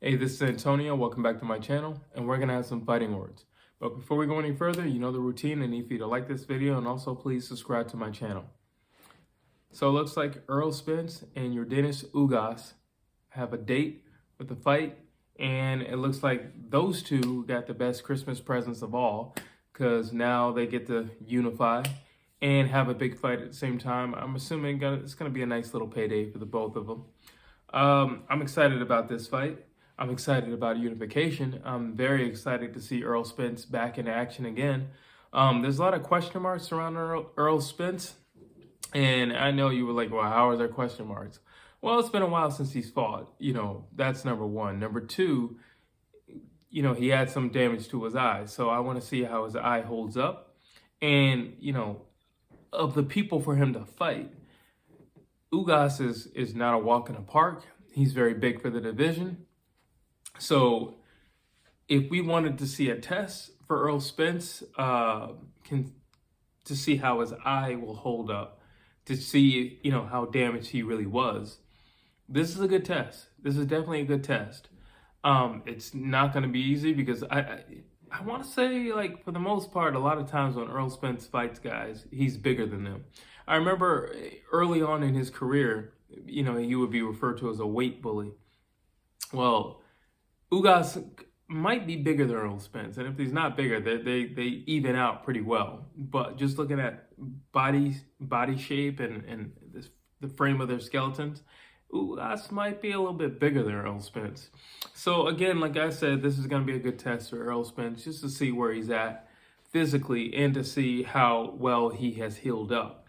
Hey, this is Antonio. Welcome back to my channel, and we're gonna have some fighting words. But before we go any further, you know the routine. I need for you to like this video and also please subscribe to my channel. So it looks like Errol Spence and Yordenis Ugas have a date with the fight, and it looks like those two got the best Christmas presents of all because now they get to unify and have a big fight at the same time. I'm assuming it's gonna be a nice little payday for the both of them. I'm excited about this fight. I'm excited about unification. I'm very excited to see Errol Spence back in action again. There's a lot of question marks around Errol Spence. And I know you were like, well, how are there question marks? Well, it's been a while since he's fought. That's number one. Number two, he had some damage to his eye. So I want to see how his eye holds up. And, of the people for him to fight, Ugas is not a walk in the park. He's very big for the division. So if we wanted to see a test for Errol Spence, to see how his eye will hold up, to see, how damaged he really was, this is a good test. This is definitely a good test. It's not going to be easy because I want to say, like, for the most part, a lot of times when Errol Spence fights guys, he's bigger than them. I remember early on in his career, he would be referred to as a weight bully. Well, Ugas might be bigger than Errol Spence, and if he's not bigger, they even out pretty well. But just looking at body shape and the frame of their skeletons, Ugas might be a little bit bigger than Errol Spence. So again, like I said, this is going to be a good test for Errol Spence, just to see where he's at physically and to see how well he has healed up.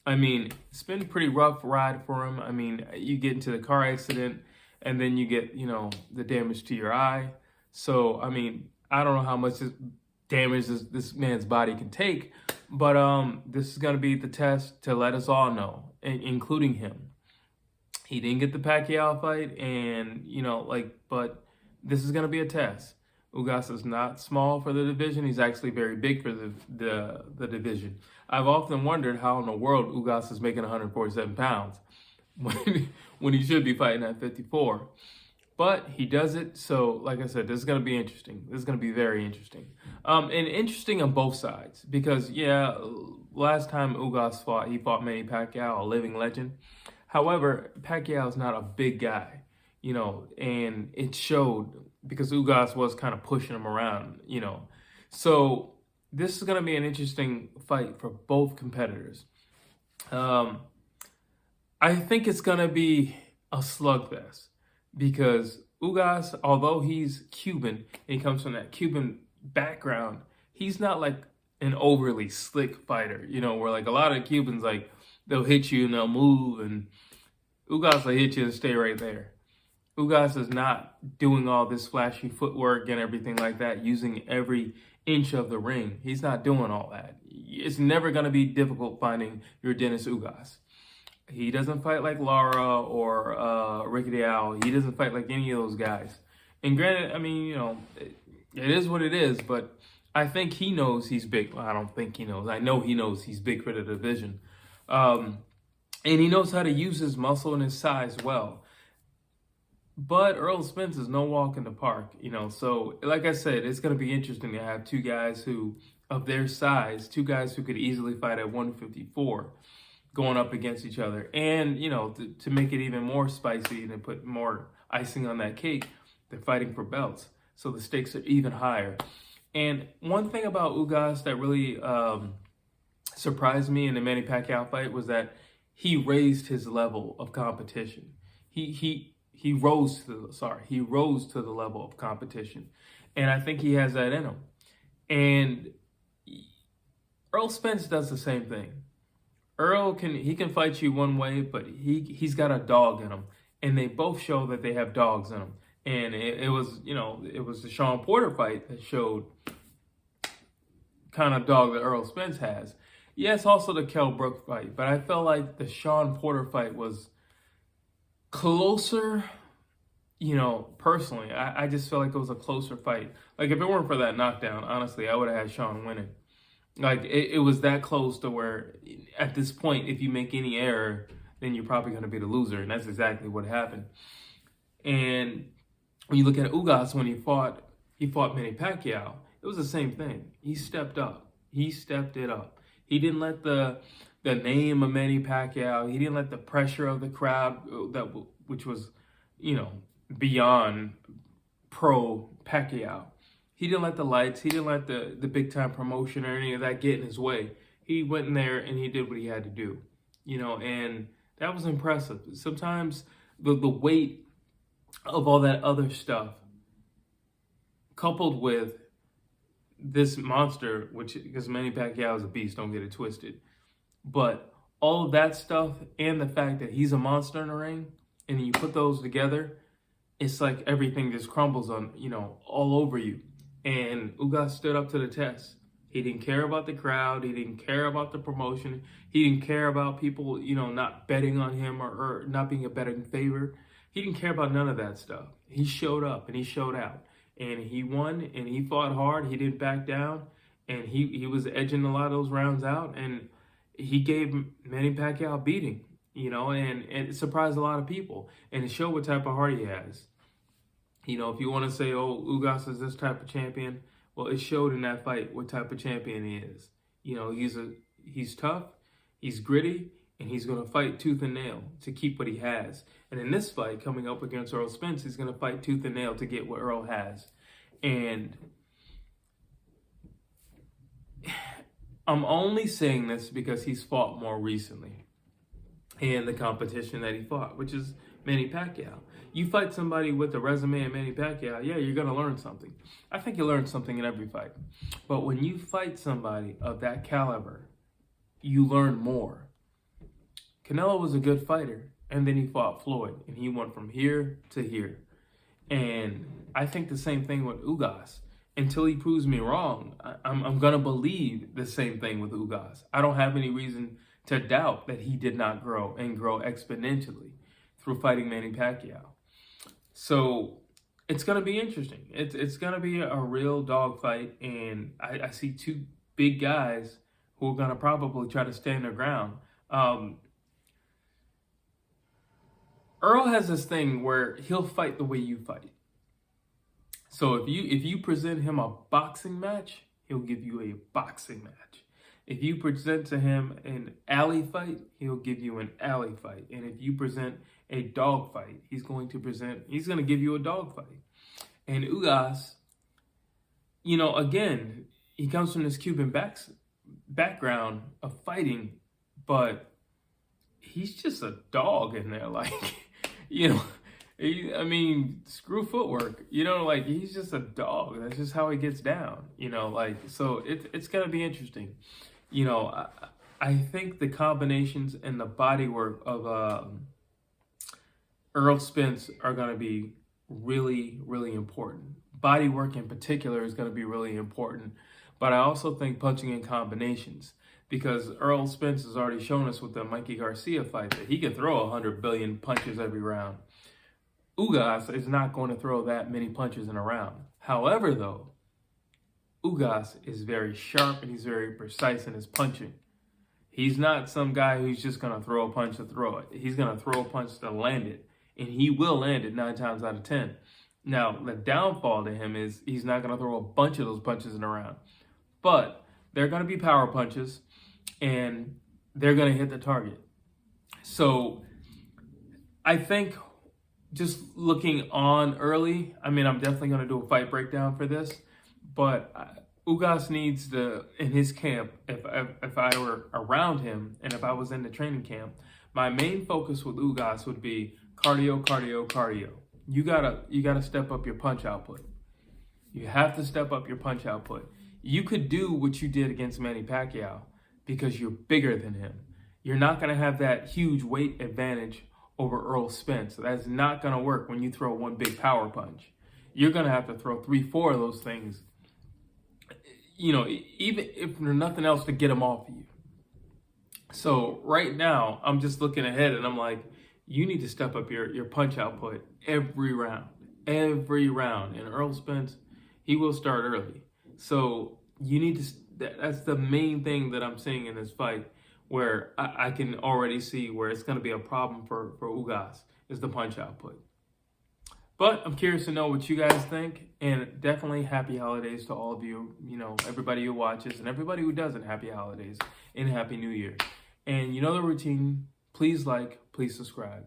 I mean, it's been a pretty rough ride for him. I mean, you get into the car accident, and then you get, the damage to your eye. So, I mean, I don't know how much damage this man's body can take, but this is going to be the test to let us all know, including him. He didn't get the Pacquiao fight, and, but this is going to be a test. Ugas is not small for the division. He's actually very big for the division. I've often wondered how in the world Ugas is making 147 pounds. When he should be fighting at 54. But he does it, so like I said, this is going to be interesting. This is going to be very interesting. And interesting on both sides, because, last time Ugas fought, he fought Manny Pacquiao, a living legend. However, Pacquiao is not a big guy, and it showed because Ugas was kind of pushing him around, So this is going to be an interesting fight for both competitors. I think it's going to be a slugfest because Ugas, although he's Cuban and he comes from that Cuban background, he's not like an overly slick fighter, where like a lot of Cubans, like they'll hit you and they'll move, and Ugas will hit you and stay right there. Ugas is not doing all this flashy footwork and everything like that, using every inch of the ring. He's not doing all that. It's never going to be difficult finding Yordenis Ugas. He doesn't fight like Lara or Ricky Diao. He doesn't fight like any of those guys. And granted, I mean, it is what it is, but I think he knows he's big. Well, I don't think he knows. I know he knows he's big for the division. And he knows how to use his muscle and his size well. But Errol Spence is no walk in the park, So, like I said, it's going to be interesting to have two guys of their size, two guys who could easily fight at 154. Going up against each other. And, to make it even more spicy and to put more icing on that cake, they're fighting for belts. So the stakes are even higher. And one thing about Ugas that really surprised me in the Manny Pacquiao fight was that he raised his level of competition. He rose to the level of competition. And I think he has that in him. And Errol Spence does the same thing. Errol can fight you one way, but he's got a dog in him, and they both show that they have dogs in them. And it was the Sean Porter fight that showed kind of dog that Errol Spence has. Yes, also the Kell Brook fight, but I felt like the Sean Porter fight was closer. Personally, I just felt like it was a closer fight. Like if it weren't for that knockdown, honestly, I would have had Sean winning. Like, it was that close to where, at this point, if you make any error, then you're probably going to be the loser. And that's exactly what happened. And when you look at Ugas when he fought Manny Pacquiao, it was the same thing. He stepped up. He stepped it up. He didn't let the name of Manny Pacquiao, he didn't let the pressure of the crowd which was, beyond pro Pacquiao. He didn't let the lights, he didn't let the big time promotion or any of that get in his way. He went in there and he did what he had to do, and that was impressive. Sometimes the weight of all that other stuff, coupled with this monster, because Manny Pacquiao is a beast, don't get it twisted, but all of that stuff and the fact that he's a monster in the ring, and you put those together, it's like everything just crumbles on, all over you. And Ugas stood up to the test. He didn't care about the crowd. He didn't care about the promotion. He didn't care about people, not betting on him or not being a betting favorite. He didn't care about none of that stuff. He showed up and he showed out. And he won and he fought hard. He didn't back down. And he was edging a lot of those rounds out. And he gave Manny Pacquiao a beating, and it surprised a lot of people. And it showed what type of heart he has. If you want to say, oh, Ugas is this type of champion, well, it showed in that fight what type of champion he is. He's tough, he's gritty, and he's going to fight tooth and nail to keep what he has. And in this fight, coming up against Errol Spence, he's going to fight tooth and nail to get what Errol has. And I'm only saying this because he's fought more recently in the competition that he fought, which is Manny Pacquiao. You fight somebody with a resume of Manny Pacquiao, yeah, you're going to learn something. I think you learn something in every fight. But when you fight somebody of that caliber, you learn more. Canelo was a good fighter, and then he fought Floyd, and he went from here to here. And I think the same thing with Ugas. Until he proves me wrong, I'm going to believe the same thing with Ugas. I don't have any reason to doubt that he did not grow and grow exponentially through fighting Manny Pacquiao. So it's going to be interesting. It's going to be a real dogfight, and I see two big guys who are going to probably try to stand their ground. Errol has this thing where he'll fight the way you fight. So if you present him a boxing match, he'll give you a boxing match. If you present to him an alley fight, he'll give you an alley fight. And if you present a dog fight, he's going to give you a dog fight. And Ugas, again, he comes from this Cuban background of fighting, but he's just a dog in there. Screw footwork, he's just a dog. That's just how he gets down, so it's going to be interesting. I think the combinations and the body work of Errol Spence are going to be really, really important. Body work in particular is going to be really important. But I also think punching in combinations, because Errol Spence has already shown us with the Mikey Garcia fight that he can throw 100 billion punches every round. Ugas is not going to throw that many punches in a round. However, though, Ugas is very sharp and he's very precise in his punching. He's not some guy who's just going to throw a punch to throw it. He's going to throw a punch to land it. And he will land it 9 times out of 10. Now, the downfall to him is he's not going to throw a bunch of those punches in a round. But they're going to be power punches, and they're going to hit the target. So I think just looking on early, I'm definitely going to do a fight breakdown for this. But Ugas needs to, in his camp, if I were around him and if I was in the training camp, my main focus with Ugas would be cardio, cardio, cardio. You gotta step up your punch output. You have to step up your punch output. You could do what you did against Manny Pacquiao because you're bigger than him. You're not gonna have that huge weight advantage over Errol Spence. That's not gonna work when you throw one big power punch. You're gonna have to throw 3-4 of those things, even if there's nothing else to get them off of you. So right now, I'm just looking ahead and I'm like, you need to step up your punch output every round. And Errol Spence, he will start early. So you need to, that's the main thing that I'm seeing in this fight, where I can already see where it's going to be a problem for Ugas, is the punch output. But I'm curious to know what you guys think, and definitely happy holidays to all of you. You know, everybody who watches and everybody who doesn't, happy holidays and happy new year. And you know the routine. Please like, please subscribe.